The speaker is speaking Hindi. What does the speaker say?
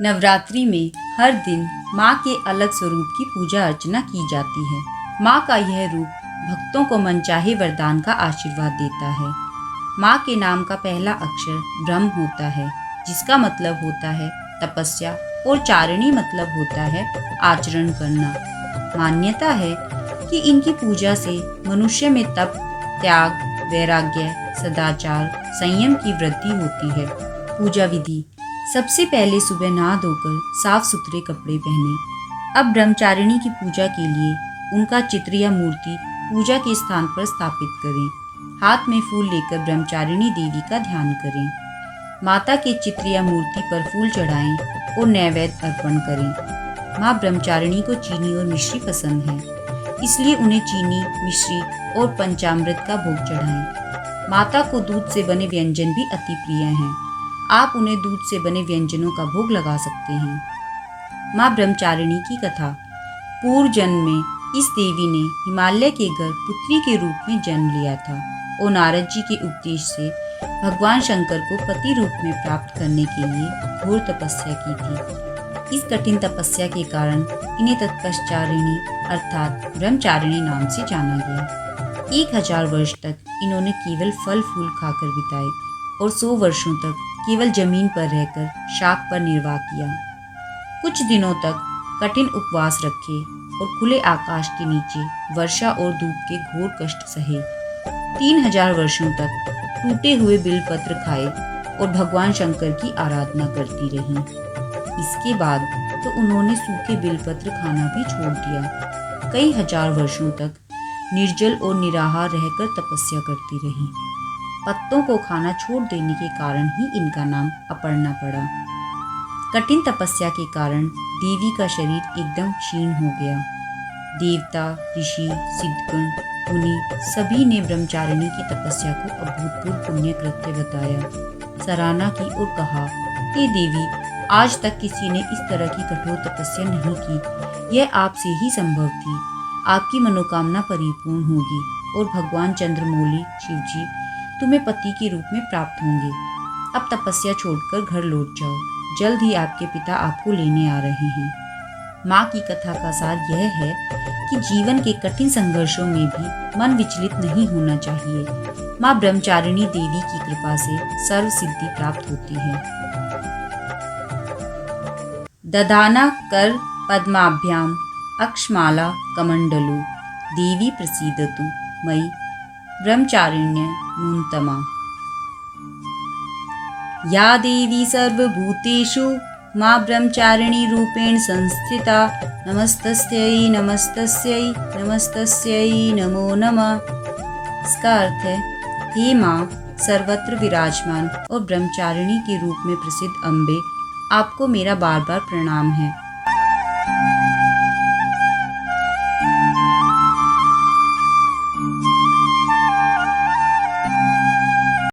नवरात्रि में हर दिन माँ के अलग स्वरूप की पूजा अर्चना की जाती है। माँ का यह रूप भक्तों को मनचाहे वरदान का आशीर्वाद देता है। माँ के नाम का पहला अक्षर ब्रह्म होता है, जिसका मतलब होता है तपस्या, और चारिणी मतलब होता है आचरण करना। मान्यता है कि इनकी पूजा से मनुष्य में तप, त्याग, वैराग्य, सदाचार, संयम की वृद्धि होती है। पूजा विधि: सबसे पहले सुबह नहा धोकर साफ सुथरे कपड़े पहने। अब ब्रह्मचारिणी की पूजा के लिए उनका चित्र या मूर्ति पूजा के स्थान पर स्थापित करें। हाथ में फूल लेकर ब्रह्मचारिणी देवी का ध्यान करें। माता के चित्र या मूर्ति पर फूल चढ़ाएं और नैवेद्य अर्पण करें। माँ ब्रह्मचारिणी को चीनी और मिश्री पसंद है, इसलिए उन्हें चीनी, मिश्री और पंचामृत का भोग चढ़ाएं। माता को दूध से बने व्यंजन भी अति प्रिय हैं। आप उन्हें दूध से बने व्यंजनों का भोग लगा सकते हैं। माँ ब्रह्मचारिणी की कथा: पूर्व जन्म में इस देवी ने हिमालय के घर पुत्री के रूप में जन्म लिया था और नारद जी के उपदेश से भगवान शंकर को पति रूप में प्राप्त करने के लिए घोर तपस्या की थी। इस कठिन तपस्या के कारण इन्हें तपश्चारिणी अर्थात ब्रह्मचारिणी नाम से जाना गया। 1000 वर्ष तक इन्होंने केवल फल फूल खाकर बिताए और 100 वर्षों तक केवल जमीन पर रहकर शाक पर निर्वाह किया। कुछ दिनों तक कठिन उपवास रखे और खुले आकाश के नीचे वर्षा और धूप के घोर कष्ट सहे। 3000 वर्षों तक टूटे हुए बिलपत्र खाए और भगवान शंकर की आराधना करती रही। इसके बाद तो उन्होंने सूखे बिलपत्र खाना भी छोड़ दिया। कई हजार वर्षों तक निर्जल और निराहार रहकर तपस्या करती रही। पत्तों को खाना छोड़ देने के कारण ही इनका नाम अपर्णा पड़ा। कठिन तपस्या के कारण देवी का शरीर एकदम क्षीण हो गया। देवता, ऋषि, सिद्धगण, मुनि सभी ने ब्रह्मचारिणी की तपस्या को अभूतपूर्व पुण्य कृत्य बताया, सराहना की और कहा, हे देवी, आज तक किसी ने इस तरह की कठोर तपस्या नहीं की। यह आपसे ही संभव थी। आपकी मनोकामना परिपूर्ण होगी और भगवान चंद्रमौली शिवजी तुम्हें पति के रूप में प्राप्त होंगे। अब तपस्या छोड़कर घर लौट जाओ, जल्द ही आपके पिता आपको लेने आ रहे हैं। माँ की कथा का सार यह है कि जीवन के कठिन संघर्षों में भी मन विचलित नहीं होना चाहिए। माँ ब्रह्मचारिणी देवी की कृपा से सर्व सिद्धि प्राप्त होती है। दधाना कर पद्माभ्याम अक्षमाला कमंडलु देवी प्रसीदतु मयि ब्रह्मचारिण्य न्यूनतमा। या देवी सर्वभूतेषु माँ ब्रह्मचारिणी रूपेण संस्थिता नमस्तस्यै नमस्तस्यै नमस्तस्यै नमो नमः। इसका अर्थ है, हे माँ सर्वत्र विराजमान और ब्रह्मचारिणी के रूप में प्रसिद्ध अम्बे, आपको मेरा बार बार प्रणाम है।